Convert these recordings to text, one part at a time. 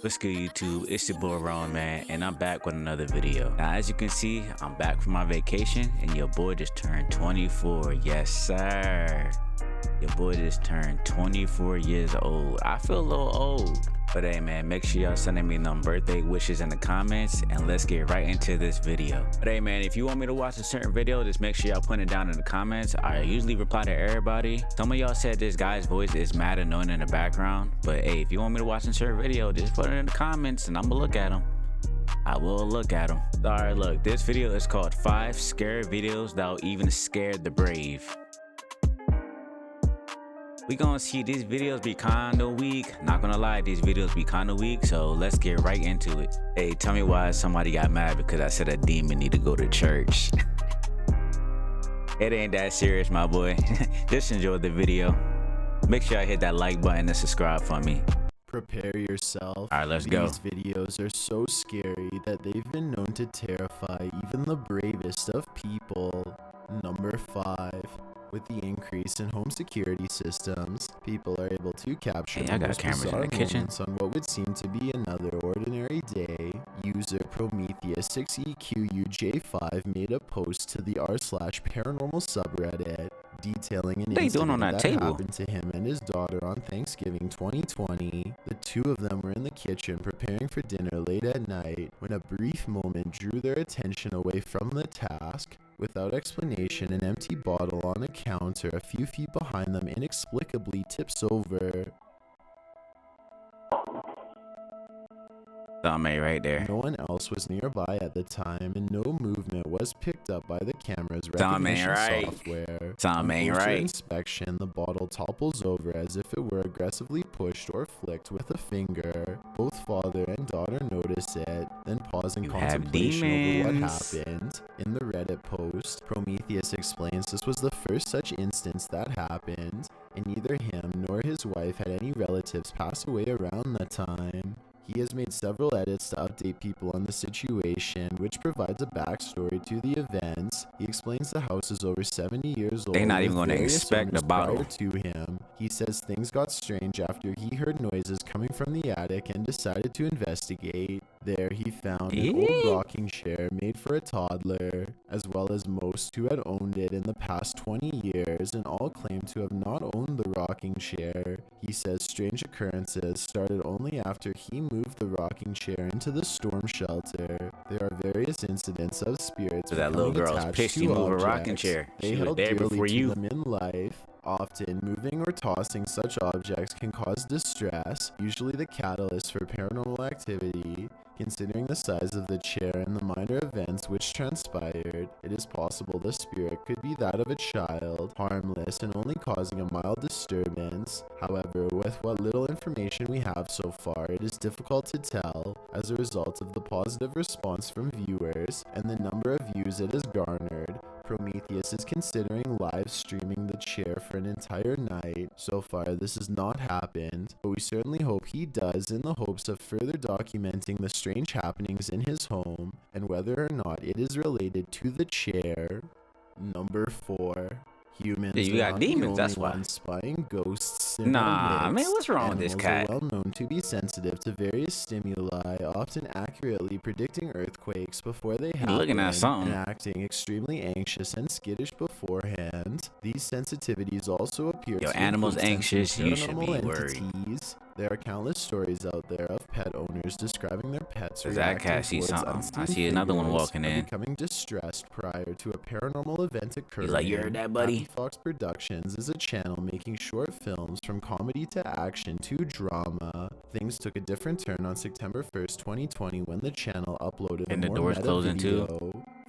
What's good, YouTube? It's your boy Rohan, man, and I'm back with another video. Now, as you can see, I'm back from my vacation, and your boy just turned 24. Yes, sir. Your boy just turned 24 years old. I feel a little old. But hey, man, make sure y'all sending me them birthday wishes in the comments, and let's get right into this video. But hey, man, if you want me to watch a certain video, just make sure y'all put it down in the comments. I usually reply to everybody. Some of y'all said this guy's voice is mad annoying in the background. But hey, if you want me to watch a certain video, just put it in the comments, and I'm gonna look at them. I will look at them. Alright, look, this video is called 5 Scare Videos That'll Even Scare the Brave. We gonna see these videos be kinda weak. Not gonna lie, these videos be kinda weak, so let's get right into it. Hey, tell me why somebody got mad because I said a demon need to go to church. It ain't that serious, my boy. Just enjoy the video. Make sure I hit that like button and subscribe for me. Prepare yourself. Alright, let's go. These videos are so scary that they've been known to terrify even the bravest of people. Number 5. With the increase in home security systems, people are able to capture I got cameras in the kitchen on what would seem to be another ordinary day. User Prometheus 6EQUJ5 made a post to the r/paranormal subreddit detailing an incident that happened to him and his daughter on Thanksgiving 2020. The two of them were in the kitchen preparing for dinner late at night when a brief moment drew their attention away from the task. Without explanation, an empty bottle on a counter a few feet behind them inexplicably tips over. Tommy right there. No one else was nearby at the time, and no movement was picked up by the camera's recognition software. Tommy right. Inspection, the bottle topples over as if it were aggressively pushed or flicked with a finger. Both father and daughter notice it, then pause in contemplation over what happened. In the Reddit post, Prometheus explains this was the first such instance that happened, and neither him nor his wife had any relatives pass away around that time. He has made several edits to update people on the situation, which provides a backstory to the events. He explains the house is over 70 years old. They're not even going to expect the bottle. To him, he says things got strange after he heard noises coming from the attic and decided to investigate. There he found an old rocking chair made for a toddler, as well as most who had owned it in the past 20 years, and all claim to have not owned the rocking chair. He says strange occurrences started only after he moved the rocking chair into the storm shelter. There are various incidents of spirits so that little girl's pissed you move a rocking chair. She was there before you. Them in life. Often, moving or tossing such objects can cause distress, usually the catalyst for paranormal activity. Considering the size of the chair and the minor events which transpired, it is possible the spirit could be that of a child, harmless and only causing a mild disturbance. However, with what little information we have so far, it is difficult to tell as a result of the positive response from viewers and the number of views it has garnered. Prometheus is considering live streaming the chair for an entire night. So far, this has not happened, but we certainly hope he does in the hopes of further documenting the strange happenings in his home and whether or not it is related to the chair. Number 4. Humans you got demons, that's why. Spying ghosts. Nah, man, what's wrong with this cat? Well known to be sensitive to various stimuli, often accurately predicting earthquakes before they happen. Looking at something. And acting extremely anxious and skittish beforehand. These sensitivities also appear to animals anxious, you should be worried. There are countless stories out there of pet owners describing their pets that cat see something. I see another one walking in. Becoming distressed prior to a paranormal event occurring. He's like, you heard that, buddy? Happy Fox Productions is a channel making short films from comedy to action to drama. Things took a different turn on September 1st, 2020 when the channel uploaded and a the more doors closing too.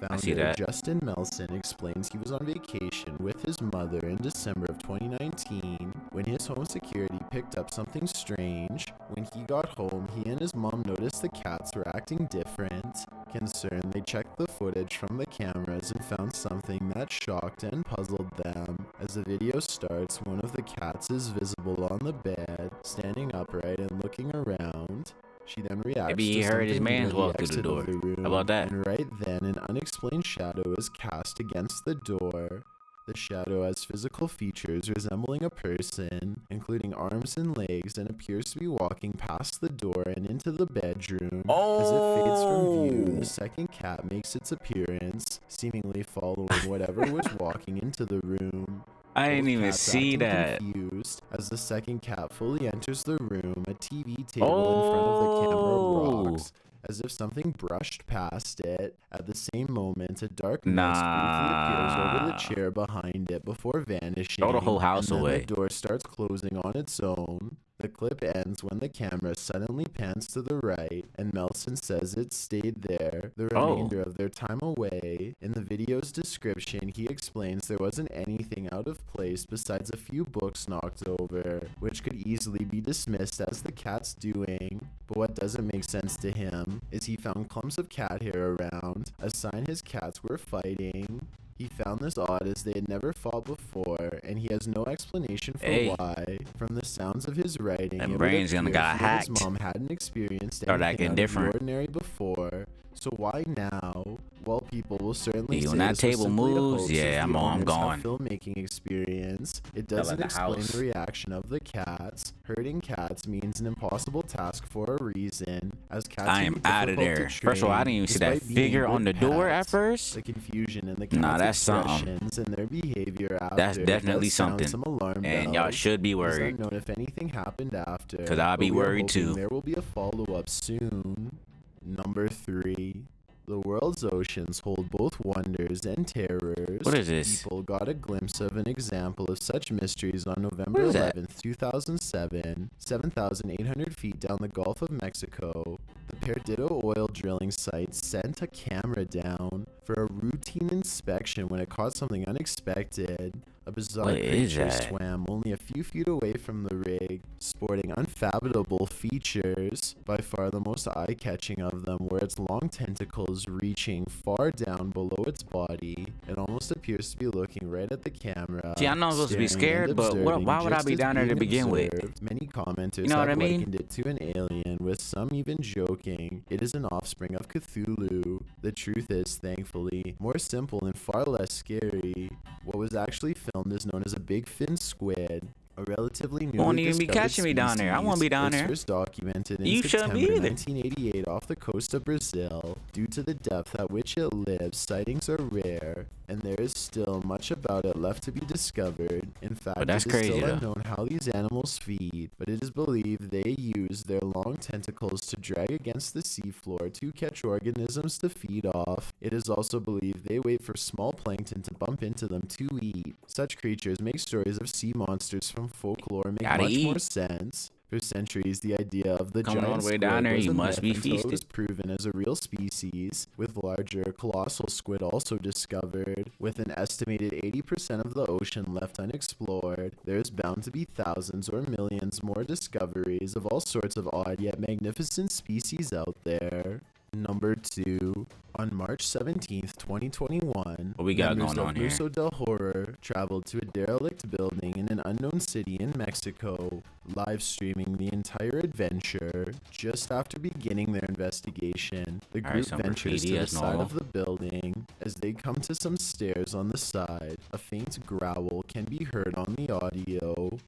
Founder I see that. Justin Melson explains he was on vacation with his mother in December of 2019 when his home security picked up something strange. When he got home, he and his mom noticed the cats were acting different. Concerned, they checked the footage from the cameras and found something that shocked and puzzled them. As the video starts, one of the cats is visible on the bed, standing upright and looking around. She then reacts. Maybe he heard his man's walk through the door. How about that? And right then, an unexplained shadow is cast against the door. The shadow has physical features resembling a person, including arms and legs, and appears to be walking past the door and into the bedroom. As it fades from view, the second cat makes its appearance, seemingly following whatever was walking into the room. I didn't Both even cats see acting that. confused. As the second cat fully enters the room, a TV table in front of the camera rocks, as if something brushed past it. At the same moment, a dark mist briefly appears over the chair behind it before vanishing, Throw the whole house and then away. the door starts closing on its own. The clip ends when the camera suddenly pans to the right, and Melson says it stayed there the remainder of their time away. In the video's description, he explains there wasn't anything out of place besides a few books knocked over, which could easily be dismissed as the cat's doing. But what doesn't make sense to him is he found clumps of cat hair around, a sign his cats were fighting. He found this odd as they had never fought before, and he has no explanation for why. From the sounds of his writing, it brains would got appear hacked. his mom hadn't experienced Start anything acting out different. of the ordinary before. So why now? Well, people will certainly say when that this was table simply to moves, host yeah, of the I'm owners gone. of filmmaking experience. It Fell doesn't in the explain house. the reaction of the cats. Herding cats means an impossible task for a reason, as cats I can am be out of difficult to there. First of all, I didn't even see that despite being figure good on the door at pets. first. The confusion in the Nah, cat's that's something. expressions and their behavior after That's definitely does sound something. some alarm And y'all bells. should be It is worried. unknown if anything happened after, 'Cause I'll be but we are worried hoping too. there will be a follow-up soon. Number 3. The world's oceans hold both wonders and terrors. What is this? People got a glimpse of an example of such mysteries on November What is that? 11th, 2007, 7,800 feet down the Gulf of Mexico. The Perdido oil drilling site sent a camera down for a routine inspection when it caught something unexpected. A bizarre What is creature that? swam only a few feet away from the rig, sporting unfathomable features. By far the most eye-catching of them were its long tentacles reaching far down below its body. It almost appears to be looking right at the camera. See, I know I'm supposed to be staring and scared, but observing why would I just be as down there to being begin with? observed. Many commenters You know what have I mean? likened it to an alien, with some even joking it is an offspring of Cthulhu. The truth is, thankfully, more simple and far less scary. What was actually filmed is known as a big fin squid, a relatively newly won't even be discovered catching me down there. I won't be species. down It's there. first documented in You shouldn't be September either. 1988 off the coast of Brazil. Due to the depth at which it lives, sightings are rare, and there is still much about it left to be discovered. In fact, that's it is crazy, still though. unknown how these animals feed, but it is believed they use their long tentacles to drag against the seafloor to catch organisms to feed off. It is also believed they wait for small plankton to bump into them to eat. Such creatures make stories of sea monsters from folklore make Gotta much more eat. sense. For centuries, the idea of the Coming all giant the way squid down there, was you a must myth be until it was feasted. proven as a real species, with larger, colossal squid also discovered. With an estimated 80% of the ocean left unexplored, there is bound to be thousands or millions more discoveries of all sorts of odd yet magnificent species out there. Number 2. On March 17th, 2021, What we got members going of on here? Museo del Horror traveled to a derelict building in an unknown city in Mexico, live streaming the entire adventure. Just after beginning their investigation, the Alright, group some ventures graffiti to the as side normal. of the building. As they come to some stairs on the side, a faint growl can be heard on the audio.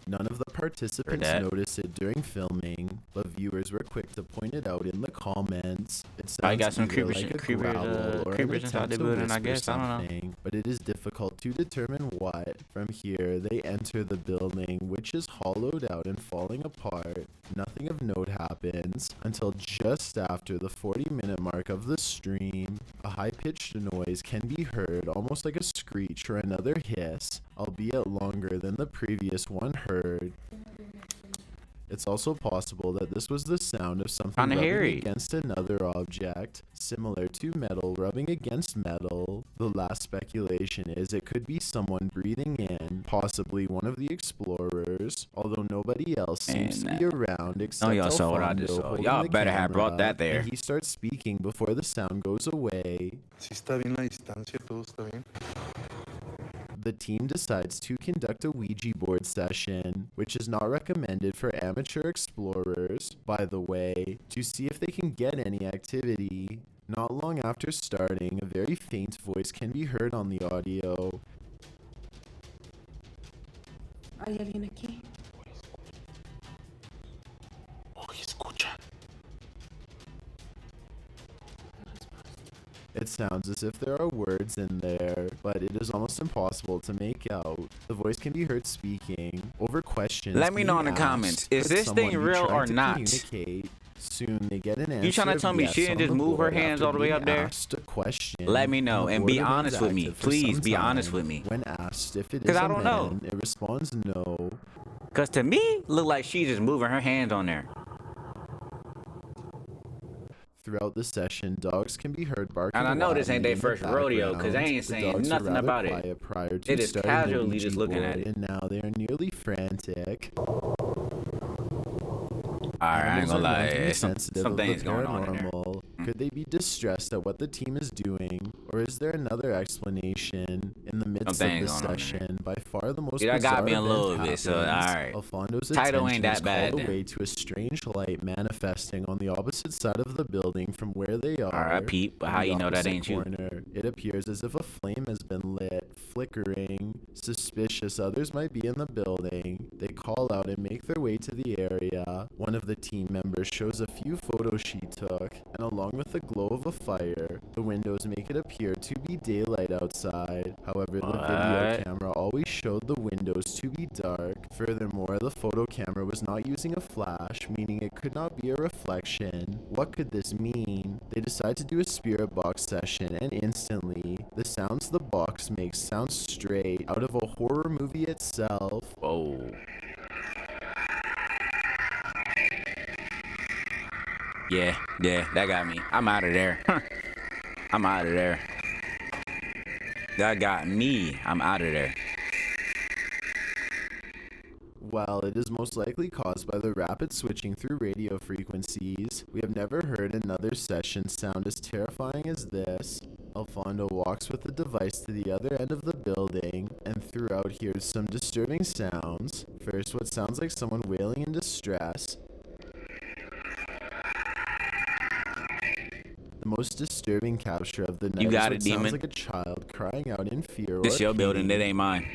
None of the participants that. noticed it during filming, but viewers were quick to point it out in the comments. It Probably sounds got some either creepers- like a creepers, growl or an creepers inside attempt the to building, I whisper guess. I don't know. something, but it is difficult to determine what. From here, they enter the building, which is hollowed out and falling apart. Nothing of note happens until just after the 40-minute mark of the stream. A high-pitched noise can be heard, almost like a screech or another hiss, albeit longer than the previous one heard. It's also possible that this was the sound of something Kinda rubbing hairy. against another object, similar to metal rubbing against metal. The last speculation is it could be someone breathing in, possibly one of the explorers, although nobody else seems to And, be around except y'all saw what I just Alfonso saw. holding Y'all the better have brought camera, that there. and he starts speaking before the sound goes away. Si está bien la distancia, todo está bien. The team decides to conduct a Ouija board session, which is not recommended for amateur explorers, by the way, to see if they can get any activity. Not long after starting, a very faint voice can be heard on the audio. ¿Hay alguien aquí? It sounds as if there are words in there, but it is almost impossible to make out. The voice can be heard speaking over questions. Let me know in the being comments, asked. is Could this someone thing be real trying or to not? communicate? Soon they get an answer. You trying to tell me she didn't just move her hands all the way up there? A question, Let me know and be honest with me. Please be honest with me. When asked if it is 'Cause I a don't man, know. it responds no. Cause to me, look like she's just moving her hands on there. Throughout the session, dogs can be heard barking. And I know this ain't their in the first rodeo, background. 'cause they ain't The saying dogs are nothing rather about it. quiet prior to They just starting the casually just Ouija looking at board, it. And now they are nearly frantic. Alright, I ain't gonna lie. Animals are known to be Some sensitive of things the going on in there. paranormal. Could they be distressed at what the team is doing, or is there another explanation? In the midst of things the going on in session, by far the most Yeah, that got bizarre me a little event bit, so, happens. alright. Alfondo's Title attention ain't that is bad called then. away to a strange light manifesting on the opposite side of the building from where they are. Alright, peep, but how In the you know that opposite ain't you? corner, it appears as if a flame has been lit, flickering. Suspicious others might be in the building. They call out and make their way to the area. One of the team members shows a few photos she took, and along with the glow of a fire, the windows make it appear to be daylight outside. However, the video What? camera always showed the windows to be dark. Furthermore, the photo camera was not using a flash, meaning it could not be a reflection. What could this mean? They decide to do a spirit box session, and instantly, the sounds the box makes sound straight out of a horror movie itself. Whoa. Yeah, that got me. I'm out of there. I'm out of there. That got me. I'm out of there. While it is most likely caused by the rapid switching through radio frequencies, we have never heard another session sound as terrifying as this. Alfondo walks with the device to the other end of the building, and throughout hears some disturbing sounds. First, what sounds like someone wailing in distress. The most disturbing capture of the night You got is it, what sounds demon. like a child crying out in fear This or your building, pain. that ain't mine.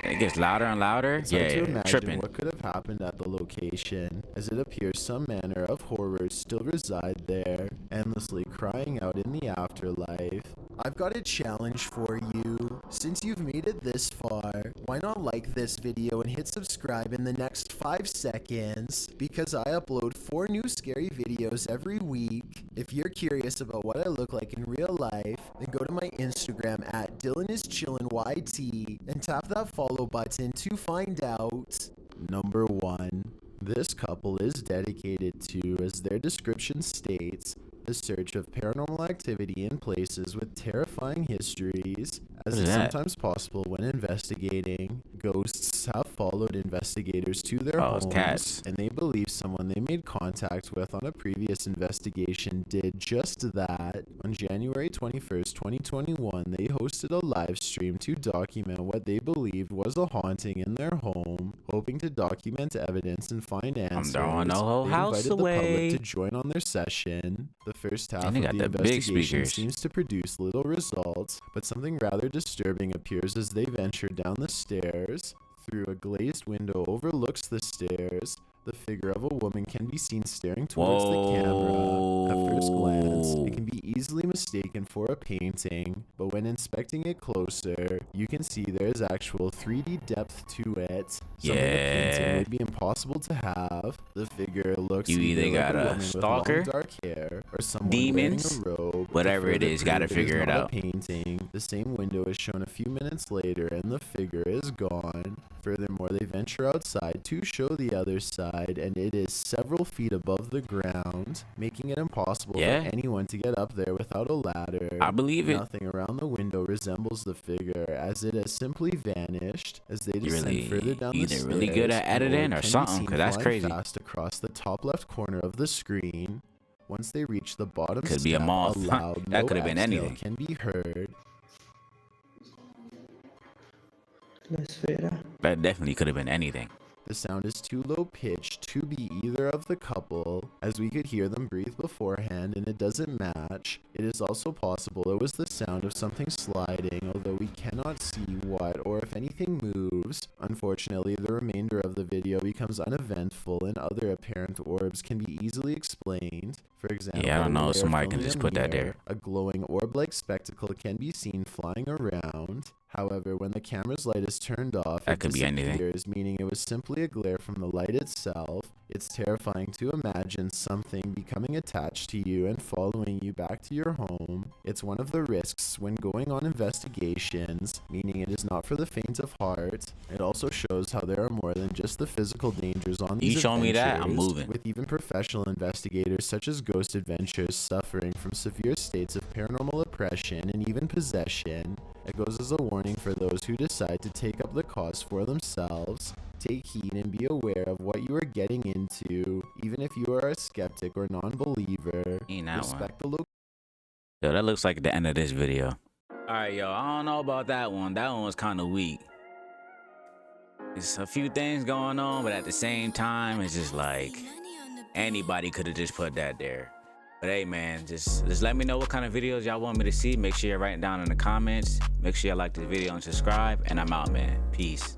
It gets louder and louder. It's hard to Yeah, imagine tripping. what could have happened at the location, as it appears some manner of horrors still reside there, endlessly crying out in the afterlife. I've got a challenge for you. Since you've made it this far, why not like this video and hit subscribe in the next 5 seconds? Because I upload 4 new scary videos every week. If you're curious about what I look like in real life, then go to my Instagram at DylanIsChillinYT and tap that follow button to find out. Number 1. This couple is dedicated to, as their description states, the search of paranormal activity in places with terrifying histories. As What is is that? sometimes possible when investigating, ghosts have followed investigators to their Oh, it's homes, cats. and they believe someone they made contact with on a previous investigation did just that. On January 21st, 2021, they hosted a live stream to document what they believed was a haunting in their home, hoping to document evidence and find answers. throwing the whole They house invited the away. public to join on their session. The first half And of they the got the big investigation speakers. seems to produce little results, but something rather disturbing appears as they venture down the stairs. Through a glazed window overlooks the stairs, the figure of a woman can be seen staring towards the camera. At first glance, it can be easily mistaken for a painting, but when inspecting it closer, you can see there is actual 3D depth to it. Something a painting Yeah. would be impossible to have. The figure looks You either like got a woman with stalker, long dark hair, or someone demons, wearing a robe. whatever To it further is, gotta prove figure it not a out. painting. The same window is shown a few minutes later, and the figure is gone. Furthermore, they venture outside to show the other side, and it is several feet above the ground, making it impossible Yeah. for anyone to get up there without a ladder. I believe it. Nothing around the window resembles the figure, as it has simply vanished. As they You descend really- further down the either stairs, really good at an editing orb or can be something, seen 'cause that's flying crazy. fast across the top left corner of the screen. Once they reach the bottom Could be a step, moth. a loud, That low could have been exhale anything. can be heard. La esfera. That definitely could have been anything. the sound is too low pitched to be either of the couple, as we could hear them breathe beforehand and it doesn't match. It is also possible it was the sound of something sliding, although we cannot see what or if anything moves. Unfortunately, the remainder of the video becomes uneventful and other apparent orbs can be easily explained. For example, Yeah, I don't know. a Somebody layer can from just the put that mirror, there. A glowing orb-like spectacle can be seen flying around. However, when the camera's light is turned off, That it could be anything. disappears, meaning it was simply a glare from the light itself. It's terrifying to imagine something becoming attached to you and following you back to your home. It's one of the risks when going on investigations, meaning it is not for the faint of heart. It also shows how there are more than just the physical dangers on these You show me that, I'm adventures, moving. with even professional investigators such as Ghost Adventures suffering from severe states of paranormal oppression and even possession. It goes as a warning for those who decide to take up the cause for themselves. Take heed and be aware of what you are getting into, even if you are a skeptic or non-believer. Ain't that one. Respect the location. Yo, that looks like the end of this video. Alright, yo, I don't know about that one. That one was kind of weak. It's a few things going on, but at the same time, it's just like anybody could have just put that there. But hey, man, just let me know what kind of videos y'all want me to see. Make sure you write it down in the comments. Make sure you like this video and subscribe. And I'm out, man. Peace.